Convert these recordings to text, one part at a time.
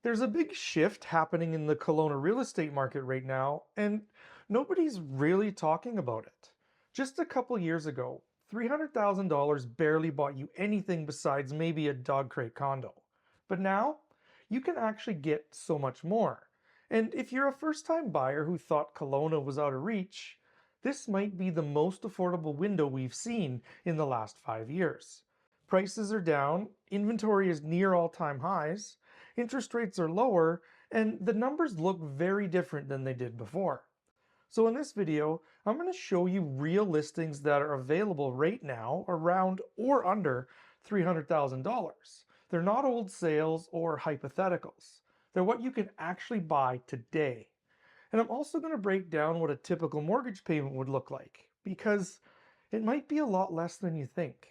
There's a big shift happening in the Kelowna real estate market right now, and nobody's really talking about it. Just a couple years ago, $300,000 barely bought you anything besides maybe a dog crate condo. But now, you can actually get so much more. And if you're a first-time buyer who thought Kelowna was out of reach, this might be the most affordable window we've seen in the last 5 years. Prices are down, inventory is near all-time highs, interest rates are lower, and the numbers look very different than they did before. So in this video, I'm going to show you real listings that are available right now around or under $300,000. They're not old sales or hypotheticals. They're what you can actually buy today. And I'm also going to break down what a typical mortgage payment would look like, because it might be a lot less than you think.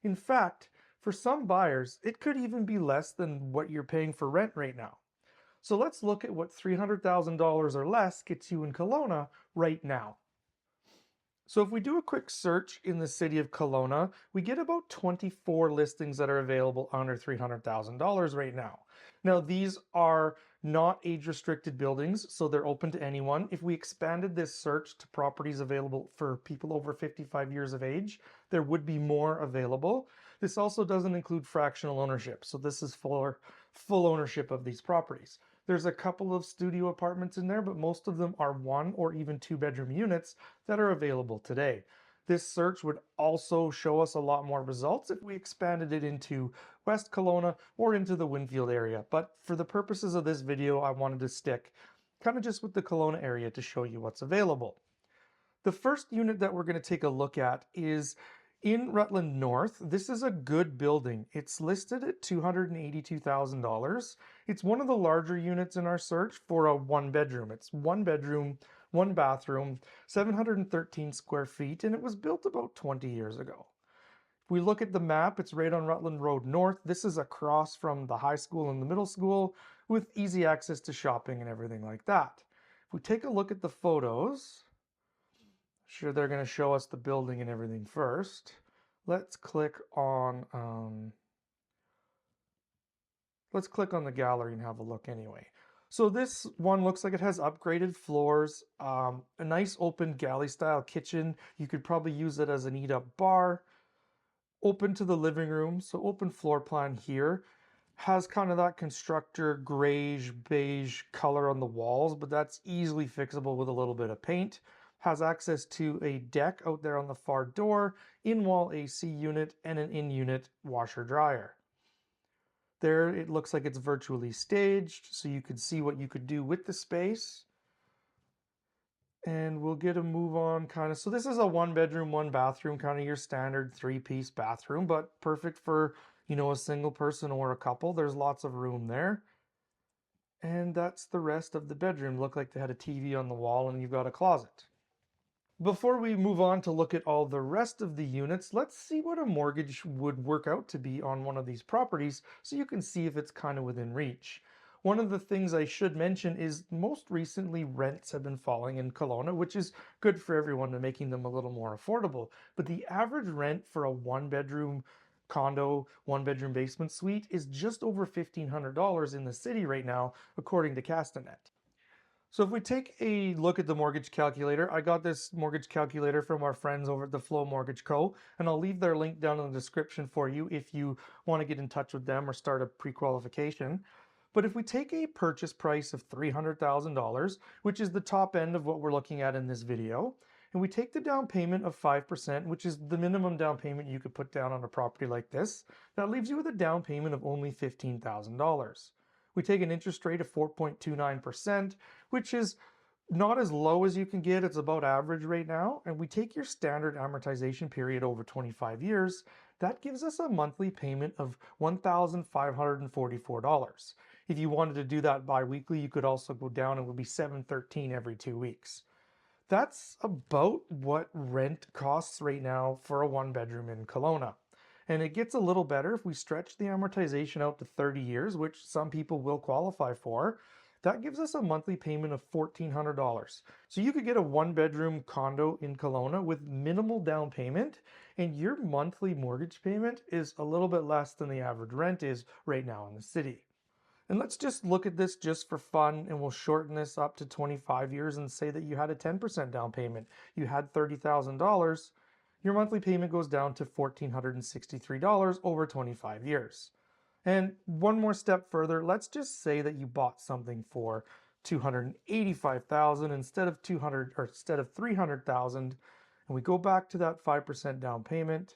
In fact, for some buyers, it could even be less than what you're paying for rent right now. So let's look at what $300,000 or less gets you in Kelowna right now. So if we do a quick search in the city of Kelowna, we get about 24 listings that are available under $300,000 right now. Now, these are not age-restricted buildings, so they're open to anyone. If we expanded this search to properties available for people over 55 years of age, there would be more available. This also doesn't include fractional ownership, so this is for full ownership of these properties. There's a couple of studio apartments in there, but most of them are 1 or even 2 bedroom units that are available today. This search would also show us a lot more results if we expanded it into West Kelowna or into the Winfield area. But for the purposes of this video, I wanted to stick kind of just with the Kelowna area to show you what's available. The first unit that we're going to take a look at is in Rutland North. This is a good building. It's listed at $282,000. It's one of the larger units in our search for a 1 bedroom. It's 1 bedroom, 1 bathroom, 713 square feet, and it was built about 20 years ago. If we look at the map, it's right on Rutland Road North. This is across from the high school and the middle school with easy access to shopping and everything like that. If we take a look at the photos, sure, they're going to show us the building and everything first. Let's click on the gallery and have a look anyway. So this one looks like it has upgraded floors, a nice open galley style kitchen. You could probably use it as an eat-up bar. Open to the living room, so open floor plan here. Has kind of that constructor grayish beige color on the walls, but that's easily fixable with a little bit of paint. Has access to a deck out there on the far door, in-wall AC unit, and an in-unit washer dryer. There it looks like it's virtually staged, so you could see what you could do with the space. And we'll get a move on kind of. So this is a 1 bedroom, 1 bathroom, kind of your standard 3-piece bathroom, but perfect for, a single person or a couple. There's lots of room there. And that's the rest of the bedroom. Look like they had a TV on the wall and you've got a closet. Before we move on to look at all the rest of the units, let's see what a mortgage would work out to be on one of these properties so you can see if it's kind of within reach. One of the things I should mention is most recently rents have been falling in Kelowna, which is good for everyone and making them a little more affordable. But the average rent for a 1 bedroom condo, 1 bedroom basement suite is just over $1,500 in the city right now, according to Castanet. So if we take a look at the mortgage calculator, I got this mortgage calculator from our friends over at the Flow Mortgage Co. And I'll leave their link down in the description for you if you want to get in touch with them or start a pre-qualification. But if we take a purchase price of $300,000, which is the top end of what we're looking at in this video, and we take the down payment of 5%, which is the minimum down payment you could put down on a property like this, that leaves you with a down payment of only $15,000. We take an interest rate of 4.29%, which is not as low as you can get. It's about average right now. And we take your standard amortization period over 25 years. That gives us a monthly payment of $1,544. If you wanted to do that bi-weekly, you could also go down and it would be $713 every 2 weeks. That's about what rent costs right now for a 1 bedroom in Kelowna. And it gets a little better if we stretch the amortization out to 30 years, which some people will qualify for. That gives us a monthly payment of $1,400. So you could get a 1 bedroom condo in Kelowna with minimal down payment, and your monthly mortgage payment is a little bit less than the average rent is right now in the city. And let's just look at this just for fun, and we'll shorten this up to 25 years and say that you had a 10% down payment. You had $30,000. Your monthly payment goes down to $1,463 over 25 years. And one more step further, let's just say that you bought something for $285,000 instead of 300,000, and we go back to that 5% down payment.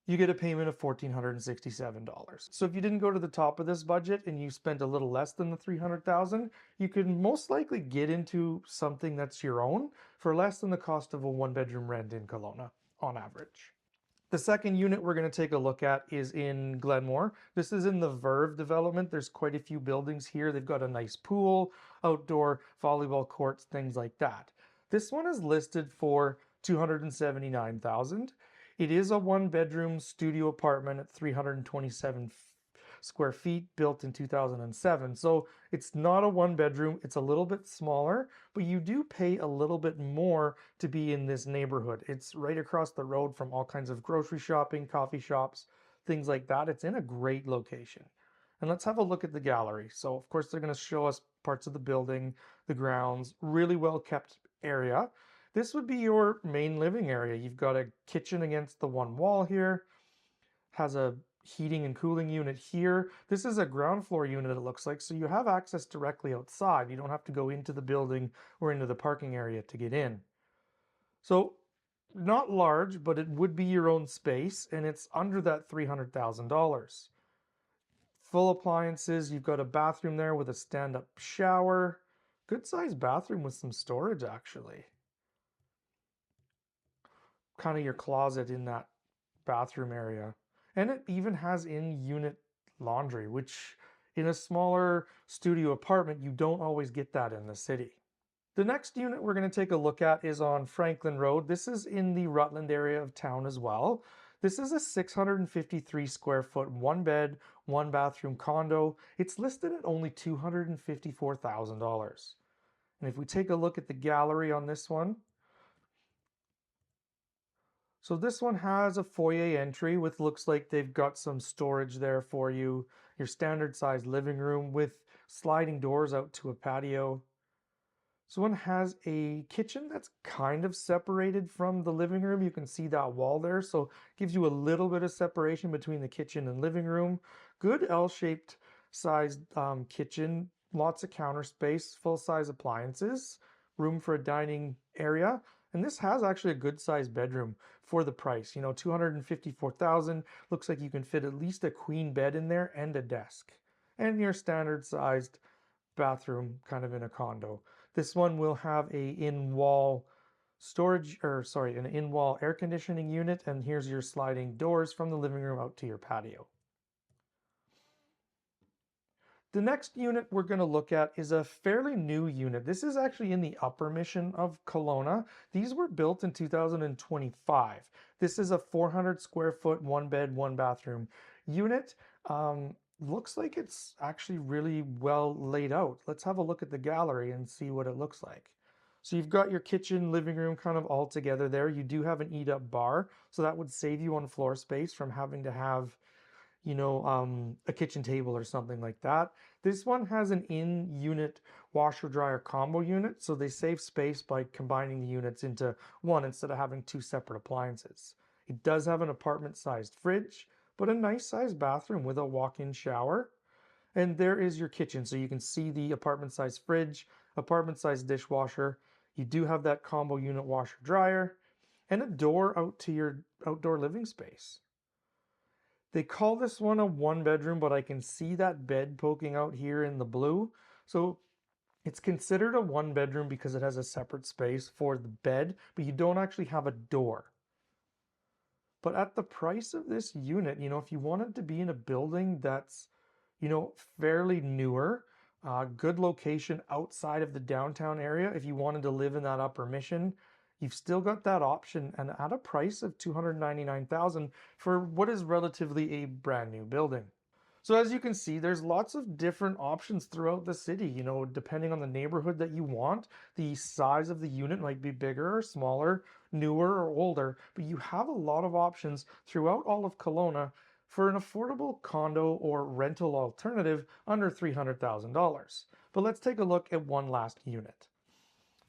You get a payment of $1,467. So if you didn't go to the top of this budget and you spent a little less than the $300,000, you could most likely get into something that's your own for less than the cost of a one-bedroom rent in Kelowna on average. The second unit we're going to take a look at is in Glenmore. This is in the Verve development. There's quite a few buildings here. They've got a nice pool, outdoor volleyball courts, things like that. This one is listed for $279,000. It is a one-bedroom studio apartment at 327 square feet, built in 2007. So it's not a one-bedroom. It's a little bit smaller, but you do pay a little bit more to be in this neighborhood. It's right across the road from all kinds of grocery shopping, coffee shops, things like that. It's in a great location. And let's have a look at the gallery. So of course they're going to show us parts of the building, the grounds, really well kept area. This would be your main living area. You've got a kitchen against the one wall here, has a heating and cooling unit here. This is a ground floor unit, it looks like, so you have access directly outside. You don't have to go into the building or into the parking area to get in. So not large, but it would be your own space, and it's under that $300,000. Full appliances. You've got a bathroom there with a stand-up shower. Good sized bathroom with some storage, actually. Kind of your closet in that bathroom area. And it even has in-unit laundry, which in a smaller studio apartment, you don't always get that in the city. The next unit we're going to take a look at is on Franklin Road. This is in the Rutland area of town as well. This is a 653 square foot, one bed, one bathroom condo. It's listed at only $254,000. And if we take a look at the gallery on this one, so this one has a foyer entry with, looks like they've got some storage there for you. Your standard sized living room with sliding doors out to a patio. This one has a kitchen that's kind of separated from the living room. You can see that wall there, so it gives you a little bit of separation between the kitchen and living room. Good L-shaped sized kitchen, lots of counter space, full-size appliances, room for a dining area. And this has actually a good sized bedroom for the price. You know, $254,000. Looks like you can fit at least a queen bed in there and a desk. And your standard sized bathroom kind of in a condo. This one will have a in-wall storage, an in-wall air conditioning unit, and here's your sliding doors from the living room out to your patio. The next unit we're going to look at is a fairly new unit. This is actually in the Upper Mission of Kelowna. These were built in 2025. This is a 400 square foot, one bed, one bathroom unit. Looks like it's actually really well laid out. Let's have a look at the gallery and see what it looks like. So you've got your kitchen, living room kind of all together there. You do have an eat-up bar, so that would save you on floor space from having to have, you know, a kitchen table or something like that. This one has an in-unit washer dryer combo unit, so they save space by combining the units into one instead of having two separate appliances. It does have an apartment-sized fridge, but a nice sized bathroom with a walk-in shower. And there is your kitchen, so you can see the apartment-sized fridge, apartment-sized dishwasher. You do have that combo unit washer dryer, and a door out to your outdoor living space. They call this one a one bedroom, but I can see that bed poking out here in the blue. So it's considered a one bedroom because it has a separate space for the bed, but you don't actually have a door. But at the price of this unit, you know, if you wanted to be in a building that's, you know, fairly newer, good location outside of the downtown area, if you wanted to live in that Upper Mission, you've still got that option, and at a price of $299,000 for what is relatively a brand new building. So as you can see, there's lots of different options throughout the city, you know, depending on the neighborhood that you want. The size of the unit might be bigger or smaller, newer or older, but you have a lot of options throughout all of Kelowna for an affordable condo or rental alternative under $300,000. But let's take a look at one last unit.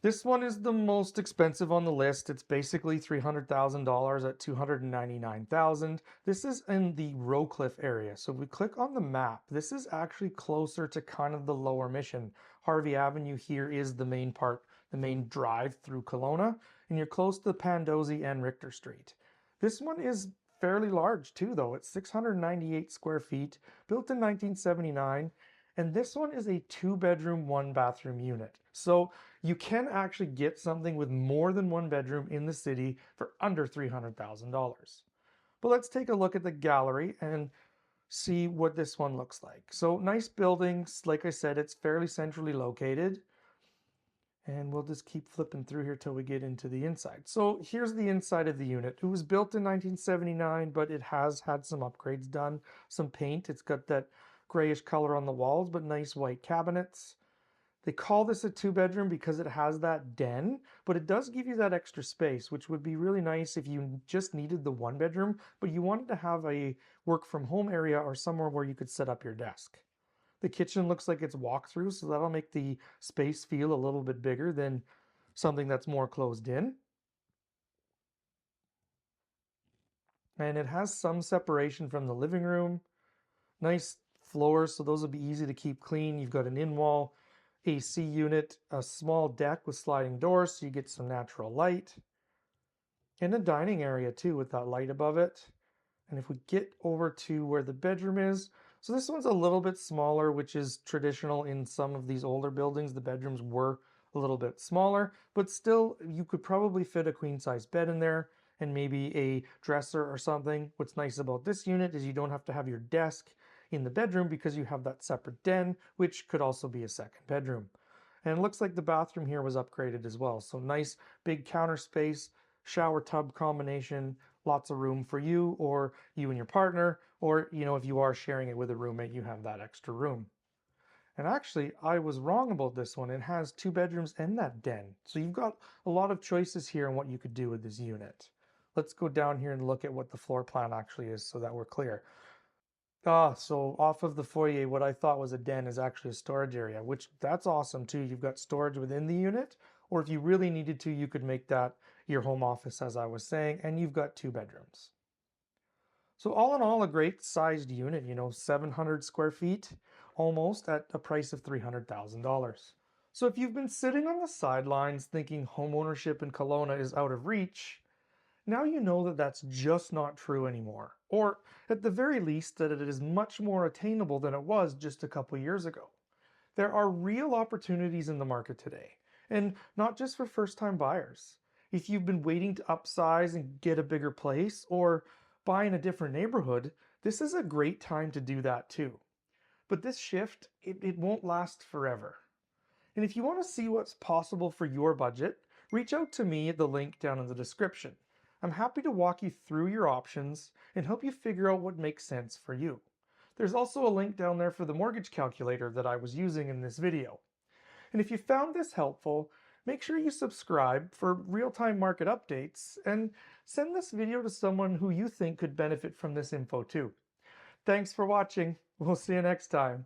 This one is the most expensive on the list. It's basically $300,000 at $299,000. This is in the Rowcliffe area. So if we click on the map, this is actually closer to kind of the lower Mission. Harvey Avenue here is the main part, the main drive through Kelowna, and you're close to Pandosy and Richter Street. This one is fairly large too, though. It's 698 square feet, built in 1979. And this one is a 2-bedroom, 1-bathroom unit. So you can actually get something with more than 1 bedroom in the city for under $300,000. But let's take a look at the gallery and see what this one looks like. So nice buildings. Like I said, it's fairly centrally located. And we'll just keep flipping through here till we get into the inside. So here's the inside of the unit. It was built in 1979, but it has had some upgrades done, some paint. It's got that grayish color on the walls, but nice white cabinets. They call this a 2-bedroom because it has that den, but it does give you that extra space, which would be really nice if you just needed the 1-bedroom, but you wanted to have a work from home area or somewhere where you could set up your desk. The kitchen looks like it's walk-through, so that'll make the space feel a little bit bigger than something that's more closed in. And it has some separation from the living room. Nice floors, so those will be easy to keep clean. You've got an in-wall AC unit, a small deck with sliding doors, so you get some natural light. And a dining area too with that light above it. And if we get over to where the bedroom is, so this one's a little bit smaller, which is traditional in some of these older buildings. The bedrooms were a little bit smaller, but still you could probably fit a queen-size bed in there and maybe a dresser or something. What's nice about this unit is you don't have to have your desk in the bedroom because you have that separate den, which could also be a second bedroom. And it looks like the bathroom here was upgraded as well. So nice big counter space, shower tub combination, lots of room for you or you and your partner, or if you are sharing it with a roommate, you have that extra room. And actually, I was wrong about this one. It has 2 bedrooms and that den. So you've got a lot of choices here on what you could do with this unit. Let's go down here and look at what the floor plan actually is so that we're clear. So off of the foyer, what I thought was a den is actually a storage area, which that's awesome too. You've got storage within the unit, or if you really needed to, you could make that your home office, as I was saying, and you've got 2 bedrooms. So all in all, a great sized unit, 700 square feet, almost at a price of $300,000. So if you've been sitting on the sidelines thinking homeownership in Kelowna is out of reach, now you know that that's just not true anymore. Or at the very least, that it is much more attainable than it was just a couple years ago. There are real opportunities in the market today, and not just for first-time buyers. If you've been waiting to upsize and get a bigger place or buy in a different neighborhood, this is a great time to do that too. But this shift, it won't last forever. And if you want to see what's possible for your budget, reach out to me at the link down in the description. I'm happy to walk you through your options and help you figure out what makes sense for you. There's also a link down there for the mortgage calculator that I was using in this video. And if you found this helpful, make sure you subscribe for real-time market updates and send this video to someone who you think could benefit from this info too. Thanks for watching. We'll see you next time.